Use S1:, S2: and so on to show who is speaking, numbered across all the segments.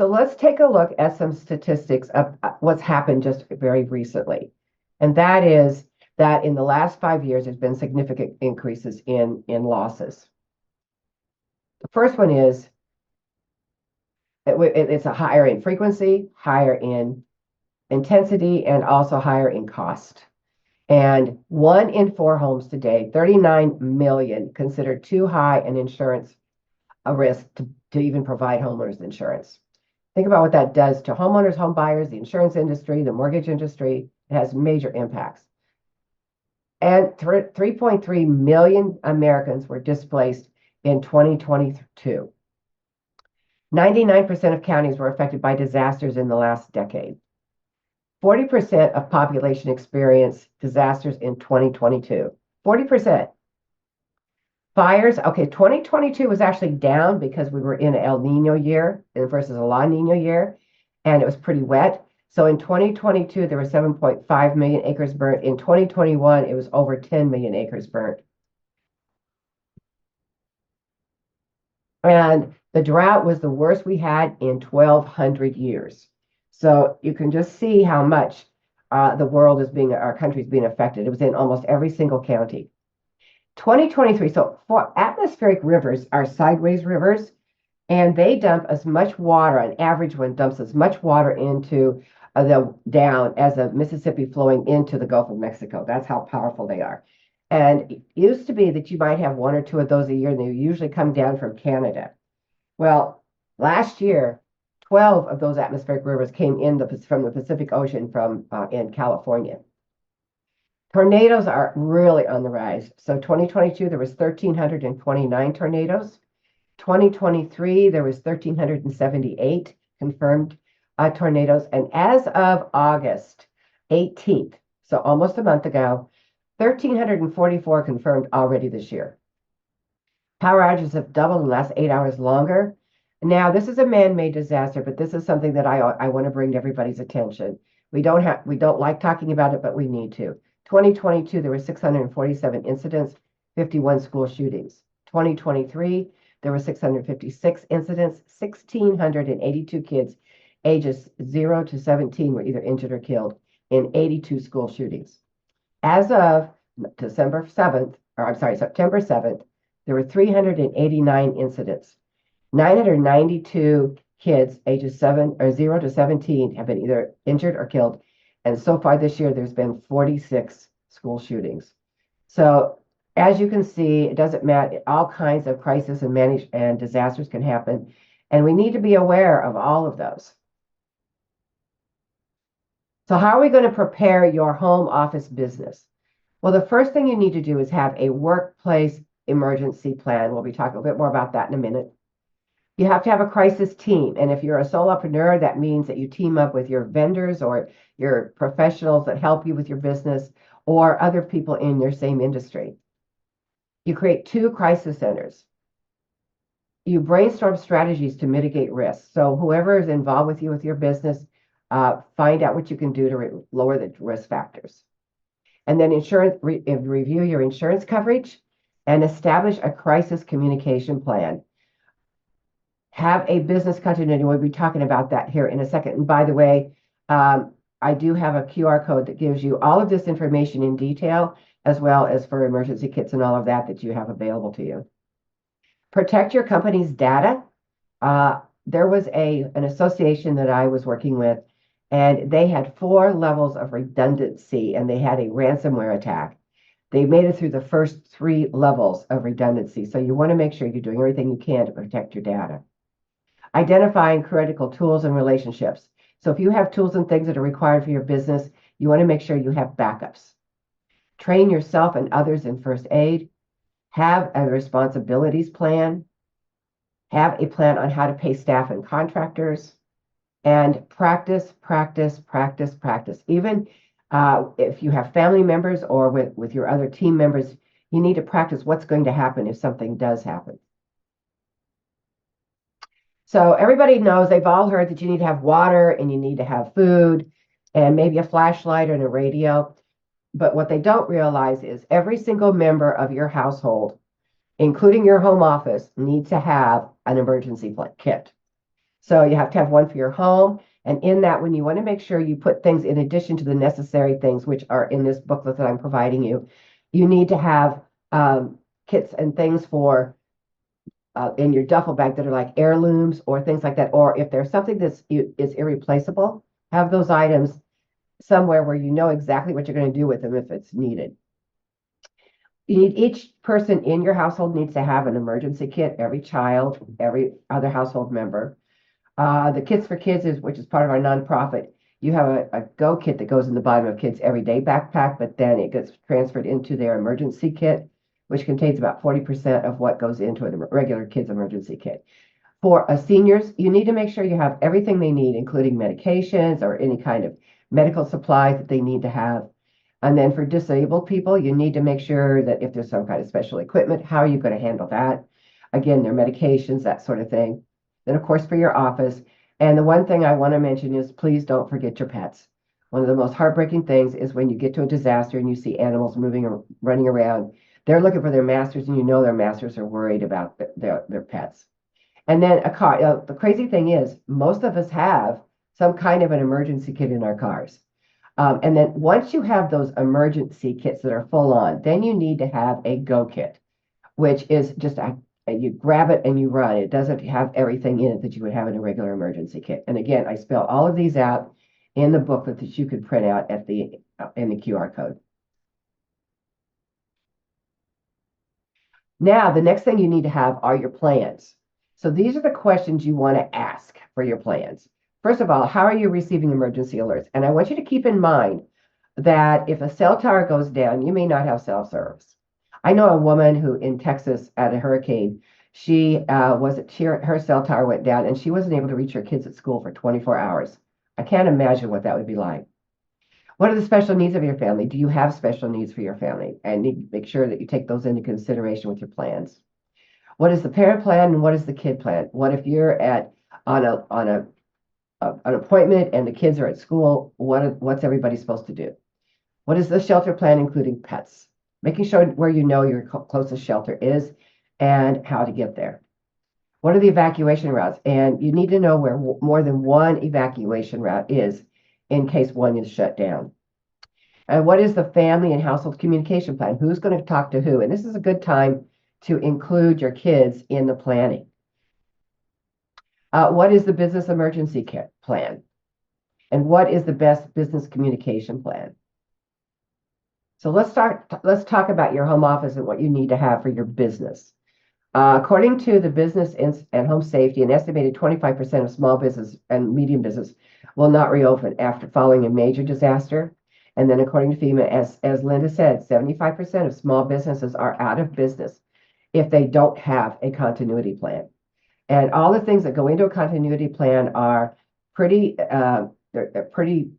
S1: So let's take a look at some statistics of what's happened just very recently. And that is that in the last 5 years, there's been significant increases in losses. The first one is it's a higher in frequency, higher in intensity, and also higher in cost. And 1 in 4 homes today, 39 million, considered too high an insurance a risk to even provide homeowners insurance. Think about what that does to homeowners, home buyers, the insurance industry, the mortgage industry. It has major impacts. And 3.3 million Americans were displaced in 2022. 99% of counties were affected by disasters in the last decade. 40% of population experienced disasters in 2022. 40%. Fires, okay, 2022 was actually down because we were in an El Nino year versus a La Nina year, and it was pretty wet. So in 2022, there were 7.5 million acres burnt. In 2021, it was over 10 million acres burnt. And the drought was the worst we had in 1,200 years. So you can just see how much our country is being affected. It was in almost every single county. 2023, so for atmospheric rivers are sideways rivers, and they dump as much water, an average one dumps as much water into the down as the Mississippi flowing into the Gulf of Mexico. That's how powerful they are. And it used to be that you might have 1 or 2 of those a year, and they usually come down from Canada. Well, last year, 12 of those atmospheric rivers came from the Pacific Ocean in California. Tornadoes are really on the rise. So 2022, there was 1,329 tornadoes. 2023, there was 1,378 confirmed tornadoes. And as of August 18th, so almost a month ago, 1,344 confirmed already this year. Power outages have doubled in the last 8 hours longer. Now, this is a man-made disaster, but this is something that I want to bring to everybody's attention. We don't like talking about it, but we need to. 2022, there were 647 incidents, 51 school shootings. 2023, there were 656 incidents, 1,682 kids ages 0 to 17 were either injured or killed in 82 school shootings. As of September 7th, there were 389 incidents. 992 kids ages 0 to 17 have been either injured or killed. And so far this year, there's been 46 school shootings. So as you can see, it doesn't matter. All kinds of crisis and disasters can happen. And we need to be aware of all of those. So how are we going to prepare your home office business? Well, the first thing you need to do is have a workplace emergency plan. We'll be talking a bit more about that in a minute. You have to have a crisis team. And if you're a solopreneur, that means that you team up with your vendors or your professionals that help you with your business or other people in your same industry. You create 2 crisis centers. You brainstorm strategies to mitigate risks. So whoever is involved with you with your business, find out what you can do to lower the risk factors. And then review your insurance coverage and establish a crisis communication plan. Have a business continuity. We'll be talking about that here in a second. And by the way, I do have a QR code that gives you all of this information in detail, as well as for emergency kits and all of that you have available to you. Protect your company's data. There was an association that I was working with, and they had 4 levels of redundancy, and they had a ransomware attack. They made it through the first 3 levels of redundancy. So you want to make sure you're doing everything you can to protect your data. Identifying critical tools and relationships. So if you have tools and things that are required for your business, you want to make sure you have backups. Train yourself and others in first aid. Have a responsibilities plan. Have a plan on how to pay staff and contractors. And practice. Even if you have family members or with your other team members, you need to practice what's going to happen if something does happen. So everybody knows, they've all heard that you need to have water and you need to have food and maybe a flashlight and a radio. But what they don't realize is every single member of your household, including your home office, needs to have an emergency kit. So you have to have one for your home. And in that, when you want to make sure you put things in addition to the necessary things, which are in this booklet that I'm providing you, you need to have kits and things for in your duffel bag that are like heirlooms or things like that. Or if there's something is irreplaceable, have those items somewhere where you know exactly what you're going to do with them if it's needed. Each person in your household needs to have an emergency kit, every child, every other household member. The Kits for Kids which is part of our nonprofit. You have a Go kit that goes in the bottom of kids' everyday backpack, but then it gets transferred into their emergency kit, which contains about 40% of what goes into a regular kid's emergency kit. For seniors, you need to make sure you have everything they need, including medications or any kind of medical supplies that they need to have. And then for disabled people, you need to make sure that if there's some kind of special equipment, how are you going to handle that? Again, their medications, that sort of thing. Then, of course, for your office. And the one thing I want to mention is please don't forget your pets. One of the most heartbreaking things is when you get to a disaster and you see animals moving or running around. They're looking for their masters, and you know their masters are worried about their pets. And then a car. The crazy thing is, most of us have some kind of an emergency kit in our cars. And then once you have those emergency kits that are full on, then you need to have a Go kit, which is just you grab it and you run. It doesn't have everything in it that you would have in a regular emergency kit. And again, I spell all of these out in the booklet that you could print out at in the QR code. Now, the next thing you need to have are your plans. So these are the questions you want to ask for your plans. First of all, how are you receiving emergency alerts? And I want you to keep in mind that if a cell tower goes down, you may not have cell service. I know a woman who in Texas at a hurricane, her cell tower went down and she wasn't able to reach her kids at school for 24 hours. I can't imagine what that would be like. What are the special needs of your family? Do you have special needs for your family? And need to make sure that you take those into consideration with your plans. What is the parent plan and what is the kid plan? What if you're on an appointment and the kids are at school? What's everybody supposed to do? What is the shelter plan, including pets? Making sure where you know your closest shelter is and how to get there. What are the evacuation routes? And you need to know where more than one evacuation route is in case one is shut down. And what is the family and household communication plan? Who's going to talk to who? And this is a good time to include your kids in the planning. What is the business emergency kit plan? And what is the best business communication plan? So let's talk about your home office and what you need to have for your business. According to the Business and Home Safety, an estimated 25% of small business and medium business will not reopen after following a major disaster. And then according to FEMA, as Linda said, 75% of small businesses are out of business if they don't have a continuity plan. And all the things that go into a continuity plan are pretty, they're pretty,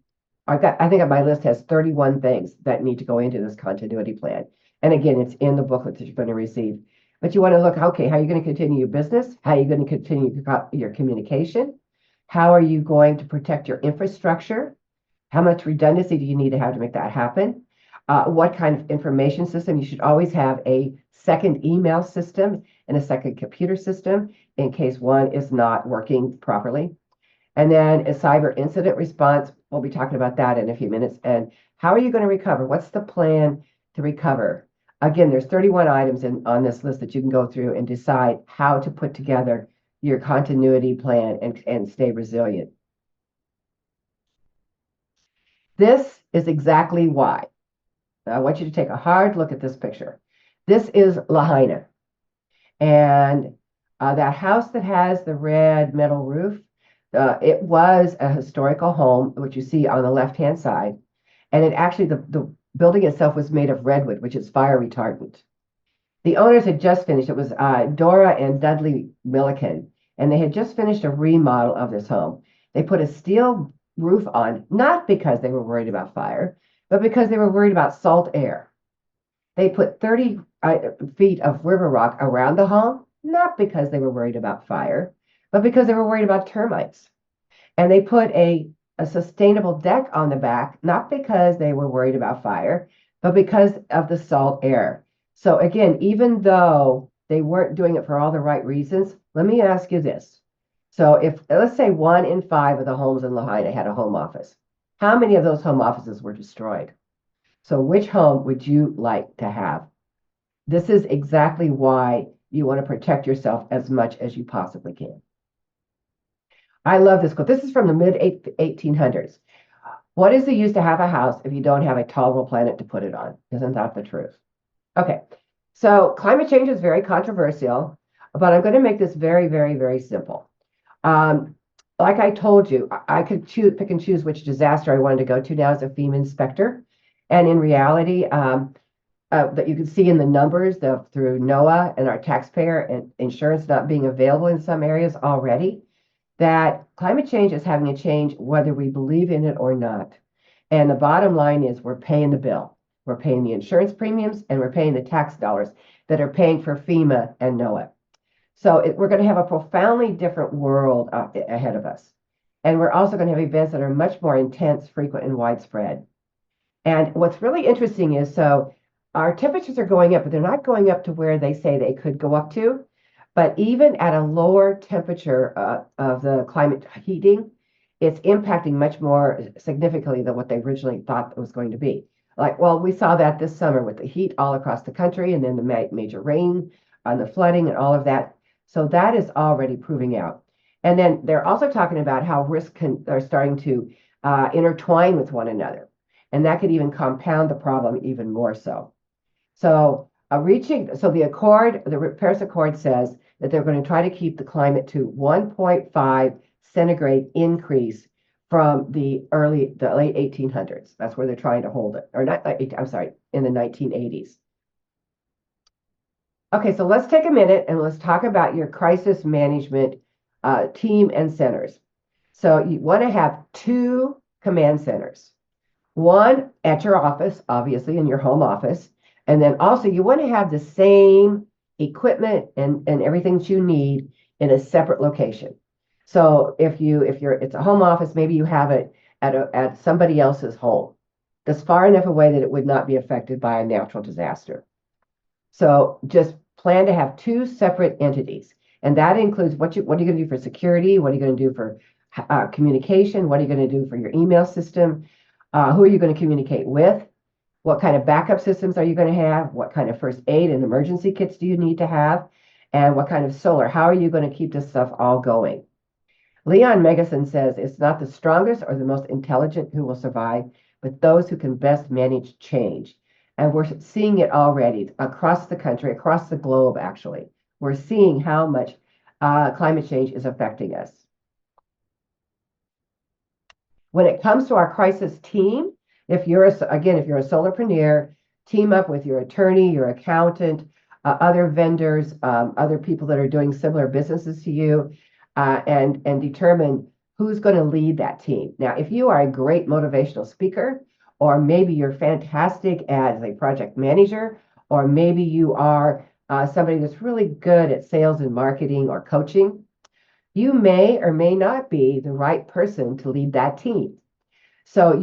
S1: I think my list has 31 things that need to go into this continuity plan. And again, it's in the booklet that you're going to receive. But you want to look, okay, how are you going to continue your business? How are you going to continue your communication? How are you going to protect your infrastructure? How much redundancy do you need to have to make that happen? What kind of information system? You should always have a second email system and a second computer system in case one is not working properly. And then a cyber incident response. We'll be talking about that in a few minutes. And how are you going to recover? What's the plan to recover? Again, there's 31 items on this list that you can go through and decide how to put together your continuity plan and stay resilient. This is exactly why. I want you to take a hard look at this picture. This is Lahaina. And that house that has the red metal roof, it was a historical home, which you see on the left-hand side. And it actually, the building itself was made of redwood, which is fire retardant. The owners had just finished, it was Dora and Dudley Milliken, and they had just finished a remodel of this home. They put a steel roof on, not because they were worried about fire, but because they were worried about salt air. They put 30 feet of river rock around the home, not because they were worried about fire, but because they were worried about termites. And they put a sustainable deck on the back, not because they were worried about fire, but because of the salt air. So again, even though they weren't doing it for all the right reasons, let me ask you this. So if let's say 1 in 5 of the homes in Lahaina had a home office, how many of those home offices were destroyed? So which home would you like to have? This is exactly why you want to protect yourself as much as you possibly can. I love this quote. This is from the mid 1800s. What is the use to have a house if you don't have a tolerable planet to put it on? Isn't that the truth? Okay, so climate change is very controversial, but I'm going to make this very, very, very simple. Um, like I told you, I could pick and choose which disaster I wanted to go to now as a FEMA inspector. And in reality, that you can see in the numbers through NOAA and our taxpayer and insurance not being available in some areas already, that climate change is having a change whether we believe in it or not. And the bottom line is we're paying the bill. We're paying the insurance premiums and we're paying the tax dollars that are paying for FEMA and NOAA. So we're going to have a profoundly different world ahead of us. And we're also going to have events that are much more intense, frequent, and widespread. And what's really interesting is so our temperatures are going up, but they're not going up to where they say they could go up to. But even at a lower temperature of the climate heating, it's impacting much more significantly than what they originally thought it was going to be. Like, well, we saw that this summer with the heat all across the country and then the major rain and the flooding and all of that. So that is already proving out. And then they're also talking about how risks are starting to intertwine with one another. And that could even compound the problem even more so. So the Paris Accord says that they're going to try to keep the climate to 1.5 centigrade increase from the late 1800s. That's where they're trying to hold it, or not. I'm sorry, in the 1980s. Okay, so let's take a minute and let's talk about your crisis management team and centers. So you want to have 2 command centers. One at your office, obviously in your home office, and then also you want to have the same equipment and everything that you need in a separate location. So if it's a home office, maybe you have it at somebody else's home that's far enough away that it would not be affected by a natural disaster. So just plan to have 2 separate entities, and that includes what are you going to do for security, what are you going to do for communication, what are you going to do for your email system, who are you going to communicate with, what kind of backup systems are you going to have, what kind of first aid and emergency kits do you need to have, and what kind of solar, how are you going to keep this stuff all going. Leon Megason says it's not the strongest or the most intelligent who will survive, but those who can best manage change. And we're seeing it already across the country, across the globe, actually. We're seeing how much climate change is affecting us. When it comes to our crisis team, if you're a solopreneur, team up with your attorney, your accountant, other vendors, other people that are doing similar businesses to you, and determine who's going to lead that team. Now, if you are a great motivational speaker, or maybe you're fantastic as a project manager, or maybe you are somebody that's really good at sales and marketing or coaching, you may or may not be the right person to lead that team. So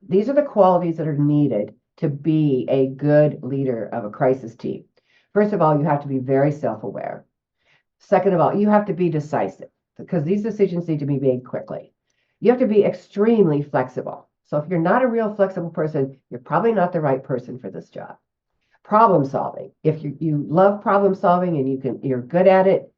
S1: these are the qualities that are needed to be a good leader of a crisis team. First of all, you have to be very self-aware. Second of all, you have to be decisive because these decisions need to be made quickly. You have to be extremely flexible. So if you're not a real flexible person, you're probably not the right person for this job. Problem solving. If you love problem solving and you're good at it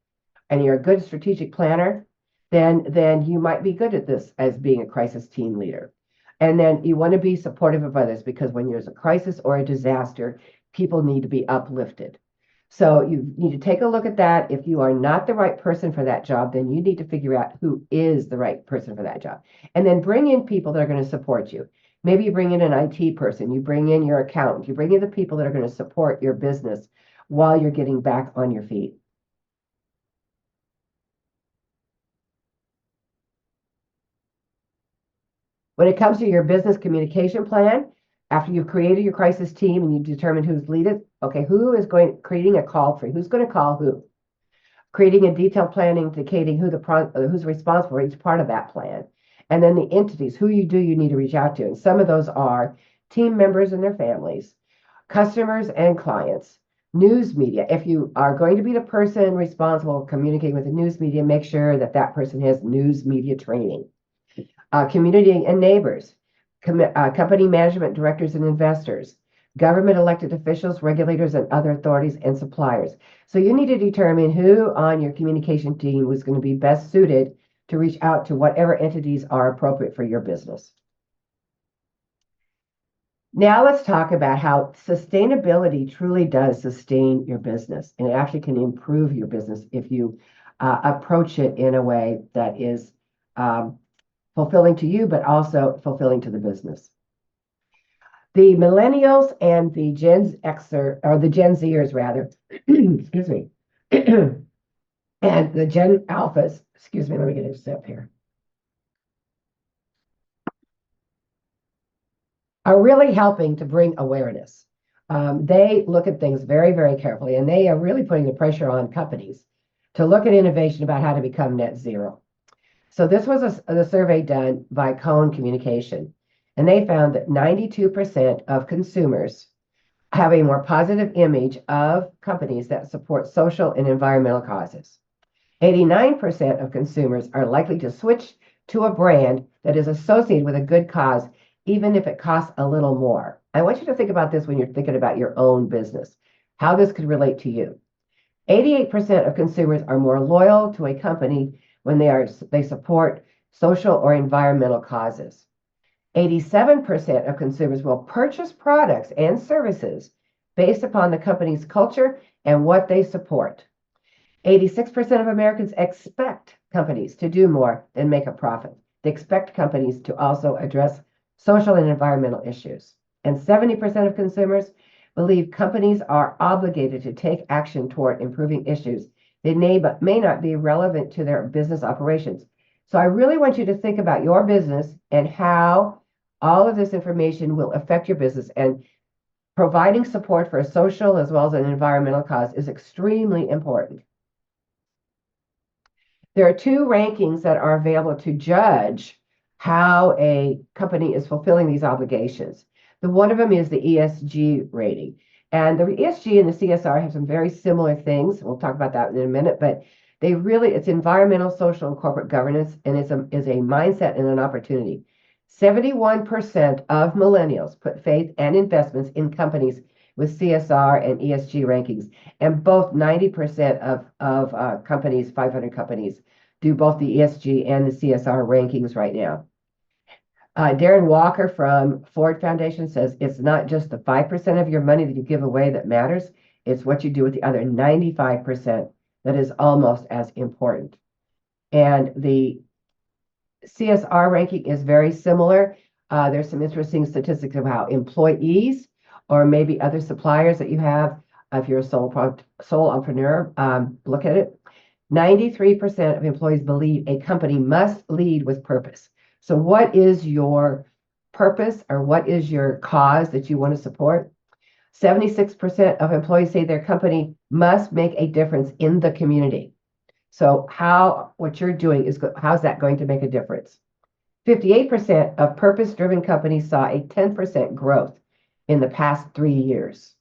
S1: and you're a good strategic planner, then you might be good at this as being a crisis team leader. And then you want to be supportive of others because when there's a crisis or a disaster, people need to be uplifted. So you need to take a look at that. If you are not the right person for that job, then you need to figure out who is the right person for that job. And then bring in people that are going to support you. Maybe you bring in an IT person, you bring in your accountant, you bring in the people that are going to support your business while you're getting back on your feet. When it comes to your business communication plan, after you've created your crisis team and you determine who's leading, okay, creating a call tree? Who's going to call who? Creating a detailed plan indicating who's responsible for each part of that plan. And then the entities, you need to reach out to. And some of those are team members and their families, customers and clients, News media. If you are going to be the person responsible for communicating with the news media, make sure that that person has news media training. Community and neighbors, company management directors and investors, government elected officials, regulators, and other authorities and suppliers. So you need to determine who on your communication team was going to be best suited to reach out to whatever entities are appropriate for your business. Now let's talk about how sustainability truly does sustain your business, and it actually can improve your business if you approach it in a way that is fulfilling to you, but also fulfilling to the business. The millennials and the Gen Xer, or the Gen Zers rather, excuse me, and the Gen Alphas, excuse me, let me get a sip here, are really helping to bring awareness. They look at things very, very carefully, and they are really putting the pressure on companies to look at innovation about how to become net zero. So this was a survey done by Cone Communication, and they found that 92% of consumers have a more positive image of companies that support social and environmental causes. 89% of consumers are likely to switch to a brand that is associated with a good cause, even if it costs a little more. I want you to think about this when you're thinking about your own business, how this could relate to you. 88% of consumers are more loyal to a company when they support social or environmental causes. 87% of consumers will purchase products and services based upon the company's culture and what they support. 86% of Americans expect companies to do more than make a profit. They expect companies to also address social and environmental issues. And 70% of consumers believe companies are obligated to take action toward improving issues that may not be relevant to their business operations. So I really want you to think about your business and how all of this information will affect your business, and providing support for a social as well as an environmental cause is extremely important. There are two rankings that are available to judge how a company is fulfilling these obligations. One of them is the ESG rating. And the ESG and the CSR have some very similar things. We'll talk about that in a minute, but it's environmental, social, and corporate governance, and is a mindset and an opportunity. 71% of millennials put faith and investments in companies with CSR and ESG rankings, and both 90% of companies, 500 companies, do both the ESG and the CSR rankings right now. Darren Walker from Ford Foundation says it's not just the 5% of your money that you give away that matters, it's what you do with the other 95% that is almost as important. And the CSR ranking is very similar. There's some interesting statistics about employees or maybe other suppliers that you have. If you're a sole entrepreneur, look at it. 93% of employees believe a company must lead with purpose. So what is your purpose, or what is your cause that you want to support? 76% of employees say their company must make a difference in the community. So what you're doing how's that going to make a difference? 58% of purpose-driven companies saw a 10% growth in the past 3 years.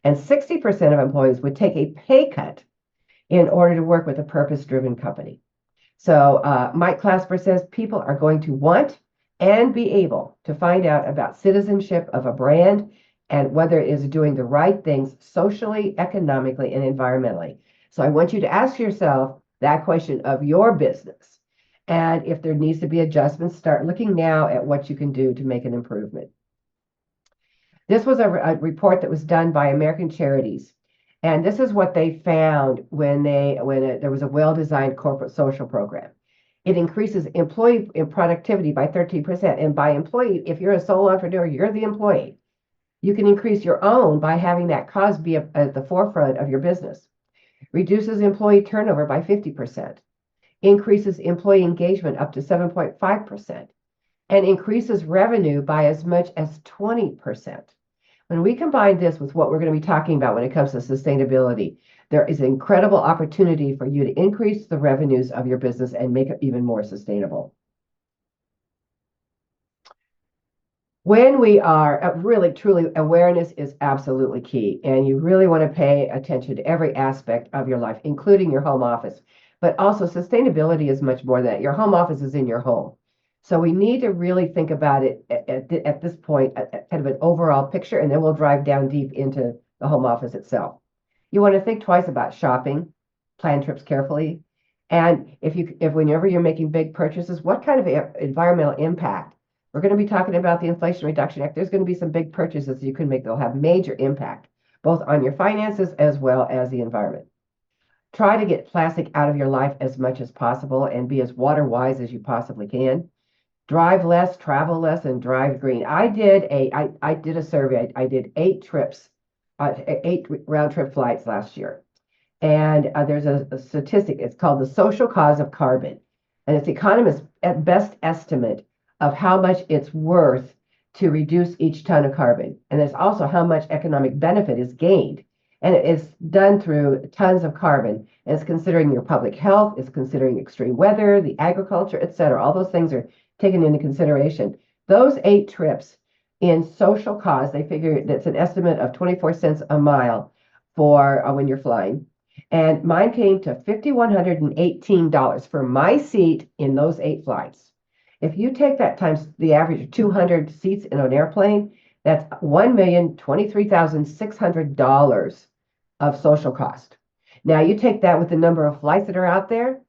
S1: And 60% of employees would take a pay cut in order to work with a purpose-driven company. So Mike Clasper says people are going to want and be able to find out about citizenship of a brand and whether it is doing the right things socially, economically, and environmentally. So I want you to ask yourself that question of your business. And if there needs to be adjustments, start looking now at what you can do to make an improvement. This was a report that was done by American Charities. And this is what they found when there was a well-designed corporate social program. It increases employee productivity by 13%. And by employee, if you're a sole entrepreneur, you're the employee. You can increase your own by having that cause be at the forefront of your business. Reduces employee turnover by 50%. Increases employee engagement up to 7.5%. And increases revenue by as much as 20%. When we combine this with what we're going to be talking about when it comes to sustainability, there is an incredible opportunity for you to increase the revenues of your business and make it even more sustainable. When we are really truly, awareness is absolutely key, and you really want to pay attention to every aspect of your life, including your home office. But also, sustainability is much more than that. Your home office is in your home. So we need to really think about it at this point, kind of an overall picture, and then we'll drive down deep into the home office itself. You want to think twice about shopping, plan trips carefully, and if whenever you're making big purchases, what kind of environmental impact? We're going to be talking about the Inflation Reduction Act. There's going to be some big purchases you can make that'll have major impact, both on your finances as well as the environment. Try to get plastic out of your life as much as possible and be as water wise as you possibly can. Drive less, travel less, and drive green. I did a survey. I did 8 trips, 8 round trip flights last year. And there's a statistic. It's called the social cause of carbon. And it's the economist's at best estimate of how much it's worth to reduce each ton of carbon. And there's also how much economic benefit is gained. And it is done through tons of carbon. And it's considering your public health, it's considering extreme weather, the agriculture, et cetera. All those things are taken into consideration. Those 8 trips in social cause, they figure that's an estimate of 24 cents a mile for when you're flying. And mine came to $5,118 for my seat in those 8 flights. If you take that times the average of 200 seats in an airplane, that's $1,023,600 of social cost. Now you take that with the number of flights that are out there,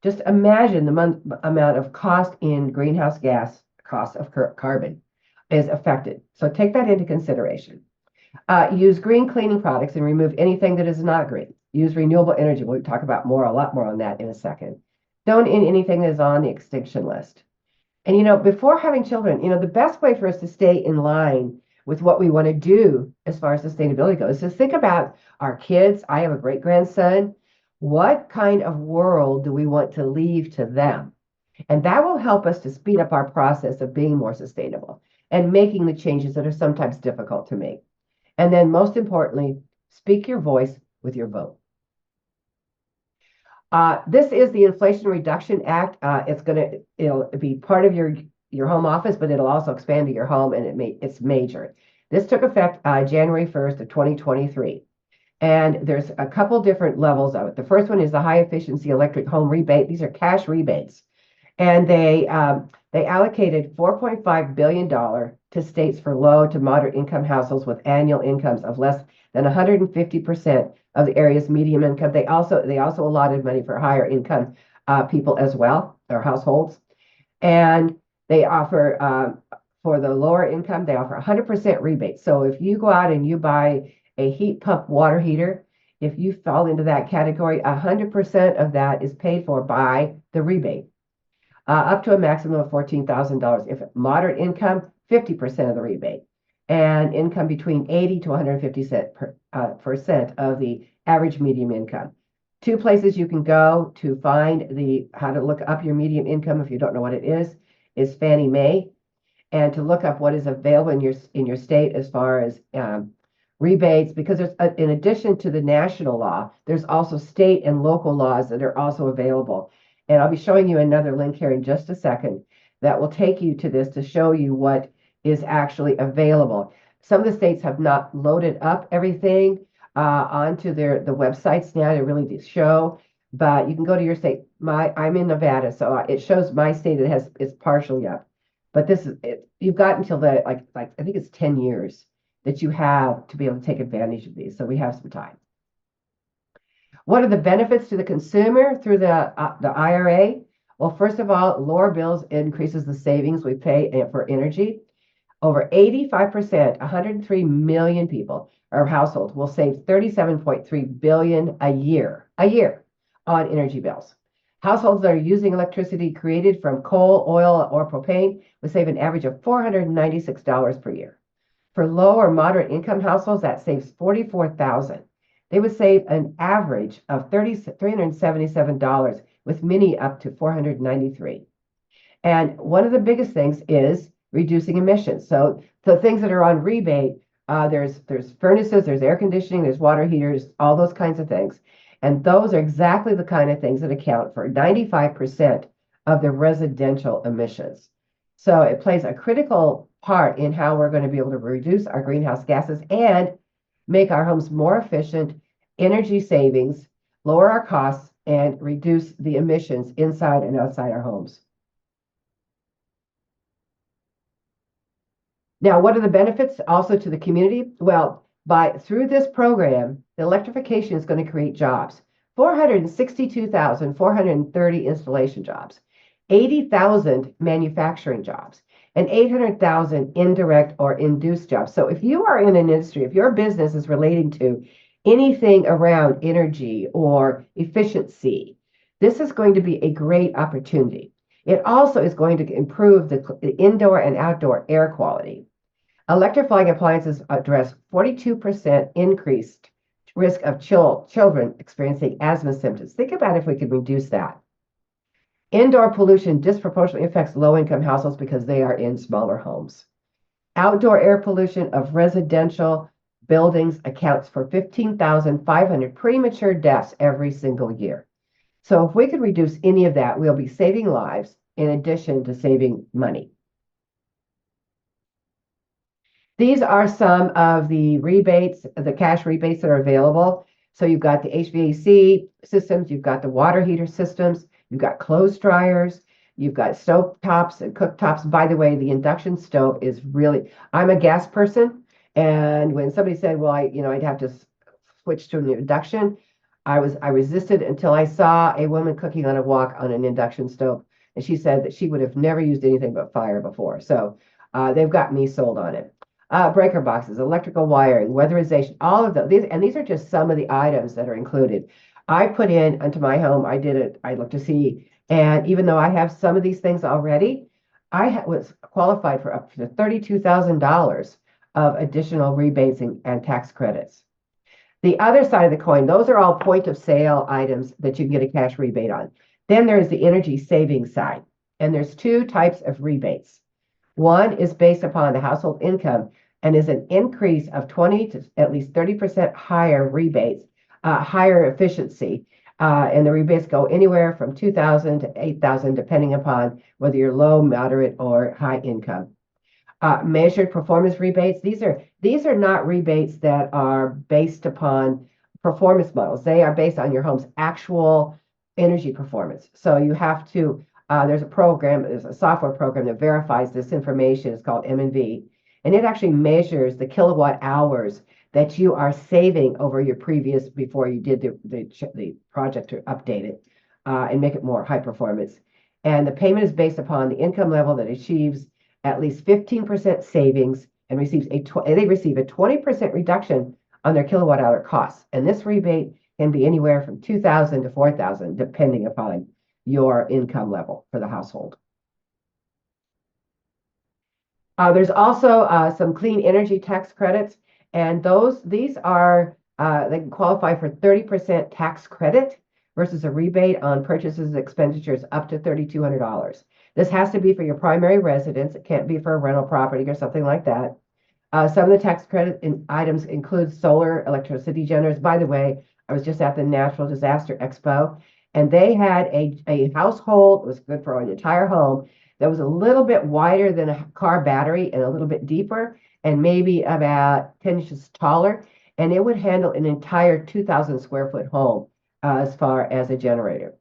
S1: just imagine the amount of cost in greenhouse gas costs of carbon is affected. So take that into consideration. Use green cleaning products and remove anything that is not green. Use renewable energy. We'll talk about a lot more on that in a second. Don't eat anything that is on the extinction list. And before having children, the best way for us to stay in line with what we want to do as far as sustainability goes is think about our kids. I have a great grandson. What kind of world do we want to leave to them? And that will help us to speed up our process of being more sustainable and making the changes that are sometimes difficult to make. And then most importantly, speak your voice with your vote. This is the Inflation Reduction Act. It'll be part of your home office, but it'll also expand to your home, and it's major. This took effect January 1st of 2023. And there's a couple different levels of it. The first one is the high efficiency electric home rebate. These are cash rebates. And they allocated $4.5 billion to states for low to moderate income households with annual incomes of less than 150% of the area's median income. They also allotted money for higher income people as well, or households. And they offer, for the lower income, they offer 100% rebate. So if you go out and you buy a heat pump water heater, if you fall into that category, 100% of that is paid for by the rebate, up to a maximum of $14,000. If moderate income, 50% of the rebate, and income between 80 to 150% of the average median income. 2 places you can go to find how to look up your median income if you don't know what it is Fannie Mae, and to look up what is available in your state as far as rebates, because there's in addition to the national law, there's also state and local laws that are also available. And I'll be showing you another link here in just a second that will take you to this to show you what is actually available. Some of the states have not loaded up everything onto the websites now to really show, but you can go to your state. I'm in Nevada, so it shows my state that it's partially up. But this is it. You've got until like I think it's 10 years that you have to be able to take advantage of these. So we have some time. What are the benefits to the consumer through the IRA? Well, first of all, lower bills increases the savings we pay for energy. Over 85%, 103 million people or households will save $37.3 billion a year on energy bills. Households that are using electricity created from coal, oil, or propane will save an average of $496 per year. For low or moderate income households, that saves $44,000. They would save an average of $377, with many up to $493. And one of the biggest things is reducing emissions. So the things that are on rebate, there's furnaces, there's air conditioning, there's water heaters, all those kinds of things. And those are exactly the kind of things that account for 95% of the residential emissions. So it plays a critical part in how we're going to be able to reduce our greenhouse gases and make our homes more efficient, energy savings, lower our costs, and reduce the emissions inside and outside our homes. Now, what are the benefits also to the community? Well, through this program, the electrification is going to create jobs. 462,430 installation jobs, 80,000 manufacturing jobs, and 800,000 indirect or induced jobs. So if you are in an industry, if your business is relating to anything around energy or efficiency, this is going to be a great opportunity. It also is going to improve the indoor and outdoor air quality. Electrifying appliances address 42% increased risk of children experiencing asthma symptoms. Think about if we could reduce that. Indoor pollution disproportionately affects low-income households because they are in smaller homes. Outdoor air pollution of residential buildings accounts for 15,500 premature deaths every single year. So if we could reduce any of that, we'll be saving lives in addition to saving money. These are some of the rebates, the cash rebates that are available. So you've got the HVAC systems, you've got the water heater systems, you've got clothes dryers, you've got stove tops and cooktops. By the way, the induction stove is really, I'm a gas person. And when somebody said, well, I'd have to switch to an induction, I resisted until I saw a woman cooking on a wok on an induction stove. And she said that she would have never used anything but fire before. So they've got me sold on it. Breaker boxes, electrical wiring, weatherization, all of those. These are just some of the items that are included. I put in into my home, I did it, I looked to see, and even though I have some of these things already, I was qualified for up to $32,000 of additional rebates and tax credits. The other side of the coin, those are all point of sale items that you can get a cash rebate on. Then there's the energy savings side, and there's two types of rebates. One is based upon the household income and is an increase of 20 to at least 30% higher rebates, higher efficiency. And the rebates go anywhere from 2,000 to 8,000, depending upon whether you're low, moderate, or high income. Measured performance rebates. These are not rebates that are based upon performance models. They are based on your home's actual energy performance. So you have to there's a software program that verifies this information. It's called M&V, and it actually measures the kilowatt hours that you are saving over your previous, before you did the project to update it and make it more high performance. And the payment is based upon the income level that achieves at least 15% savings and they receive a 20% reduction on their kilowatt hour costs. And this rebate can be anywhere from 2,000 to 4,000, depending upon your income level for the household. There's also some clean energy tax credits, and these are they can qualify for 30% tax credit versus a rebate on purchases and expenditures up to $3,200. This has to be for your primary residence. It can't be for a rental property or something like that. Some of the tax credit items include solar electricity generators. By the way, I was just at the Natural Disaster Expo, and they had a household, it was good for an entire home, that was a little bit wider than a car battery and a little bit deeper and maybe about 10 inches taller. And it would handle an entire 2,000 square foot home as far as a generator.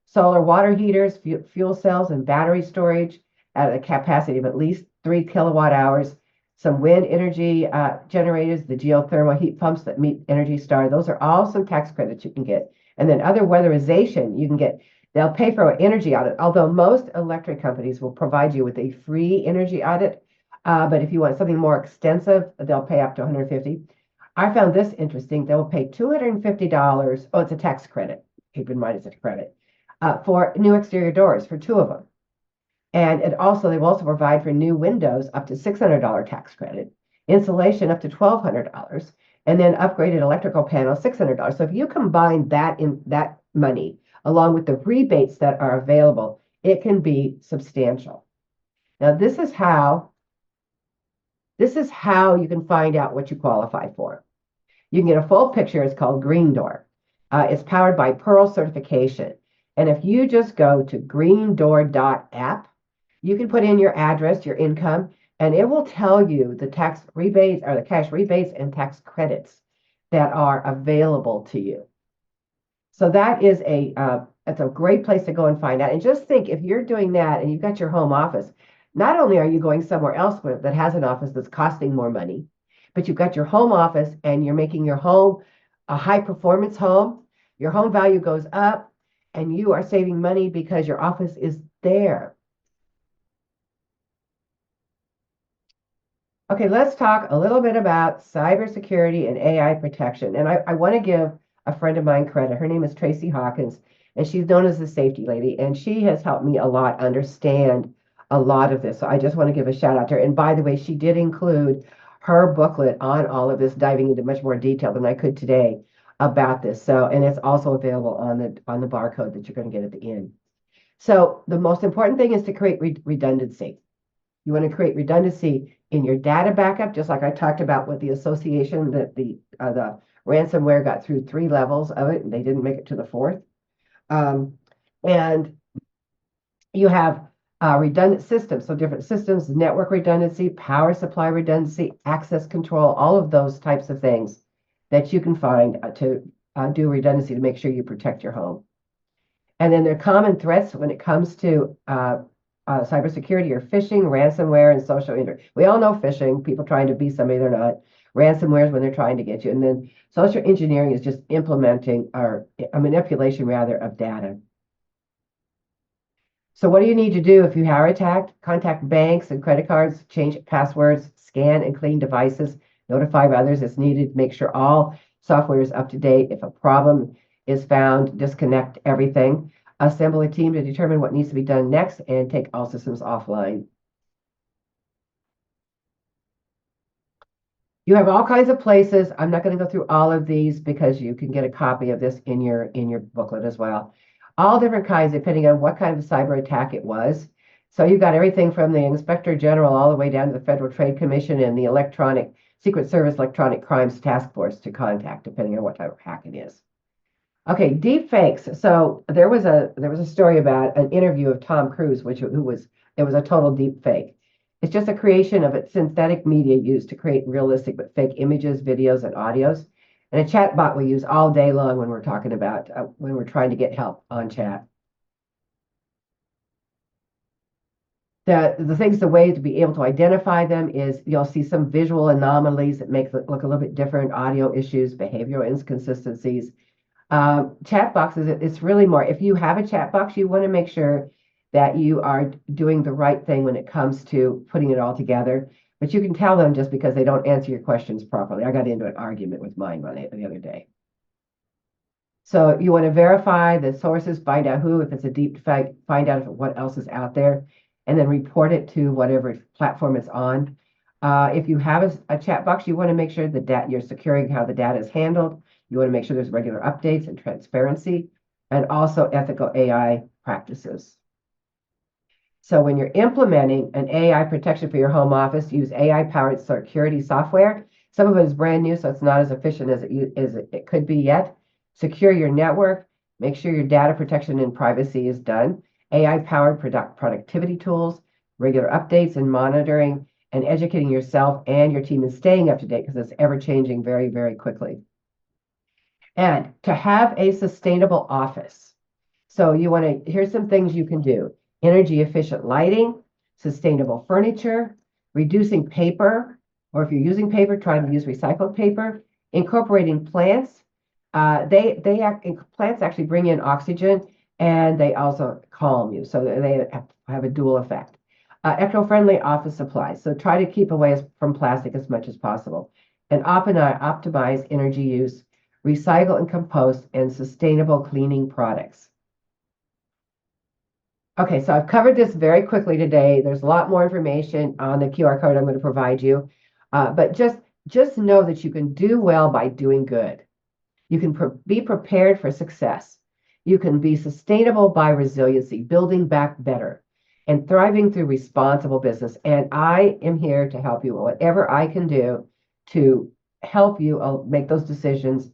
S1: Solar water heaters, fuel cells, and battery storage at a capacity of at least 3 kilowatt hours. Some wind energy generators, the geothermal heat pumps that meet Energy Star. Those are all some tax credits you can get. And then other weatherization you can get. They'll pay for an energy audit, although most electric companies will provide you with a free energy audit. But if you want something more extensive, they'll pay up to $150. I found this interesting. They will pay $250. Oh, it's a tax credit. Keep in mind it's a credit for new exterior doors for 2 of them. And they will also provide for new windows up to $600 tax credit, insulation up to $1,200, and then upgraded electrical panels $600. So if you combine that money along with the rebates that are available, it can be substantial. Now this is how you can find out what you qualify for. You can get a full picture. It's called Green Door. It's powered by Pearl certification. And if you just go to greendoor.app, You can put in your address, your income, and it will tell you the tax rebates or the cash rebates and tax credits that are available to you. So that is it's a great place to go and find out. And just think, if you're doing that and you've got your home office, not only are you going somewhere else that has an office that's costing more money, but you've got your home office and you're making your home a high performance home. Your home value goes up and you are saving money because your office is there. Okay, let's talk a little bit about cybersecurity and AI protection. And I want to give a friend of mine credit. Her name is Tracy Hawkins, and she's known as the safety lady. And she has helped me a lot understand a lot of this. So I just want to give a shout out to her. And by the way, she did include her booklet on all of this, diving into much more detail than I could today about this. So, and it's also available on the barcode that you're going to get at the end. So the most important thing is to create redundancy. You want to create redundancy in your data backup, just like I talked about with the association that the ransomware got through 3 levels of it and they didn't make it to the 4th. And you have redundant systems, so different systems, network redundancy, power supply redundancy, access control, all of those types of things that you can find to do redundancy to make sure you protect your home. And then there are common threats when it comes to cybersecurity or phishing, ransomware, and social engineering. We all know phishing, people trying to be somebody they're not. Ransomware is when they're trying to get you. And then social engineering is just implementing or a manipulation rather of data. So what do you need to do if you are attacked? Contact banks and credit cards, change passwords, scan and clean devices, notify others as needed, make sure all software is up to date. If a problem is found, disconnect everything. Assemble a team to determine what needs to be done next and take all systems offline. You have all kinds of places. I'm not going to go through all of these because you can get a copy of this in your booklet as well. All different kinds depending on what kind of cyber attack it was. So you've got everything from the Inspector General all the way down to the Federal Trade Commission and the Secret Service Electronic Crimes Task Force to contact, depending on what type of hack it is. Okay, deep fakes. So there was a story about an interview of Tom Cruise, it was a total deep fake. It's just a creation of synthetic media used to create realistic but fake images, videos, and audios. And a chat bot we use all day long when we're talking about when we're trying to get help on chat. The way to be able to identify them is you'll see some visual anomalies that make it look a little bit different, audio issues, behavioral inconsistencies. Chat boxes, it's really more, if you have a chat box, you want to make sure that you are doing the right thing when it comes to putting it all together. But you can tell them just because they don't answer your questions properly. I got into an argument with mine the other day. So you want to verify the sources, find out who, if it's a deep fake, find out what else is out there, and then report it to whatever platform it's on. If you have a chat box, you want to make sure that you're securing how the data is handled. You want to make sure there's regular updates and transparency, and also ethical AI practices. So when you're implementing an AI protection for your home office, use AI-powered security software. Some of it is brand new, so it's not as efficient as it could be yet. Secure your network. Make sure your data protection and privacy is done. AI-powered productivity tools, regular updates and monitoring, and educating yourself and your team and staying up to date because it's ever-changing very, very quickly. And to have a sustainable office. So here's some things you can do. Energy efficient lighting, sustainable furniture, reducing paper, or if you're using paper, try to use recycled paper, incorporating plants. Plants actually bring in oxygen and they also calm you. So they have a dual effect. Eco-friendly office supplies. So try to keep away from plastic as much as possible. And optimize energy use, recycle and compost, and sustainable cleaning products. Okay, so I've covered this very quickly today. There's a lot more information on the QR code I'm going to provide you. But just know that you can do well by doing good. You can be prepared for success. You can be sustainable by resiliency, building back better, and thriving through responsible business. And I am here to help you. Whatever I can do to help you make those decisions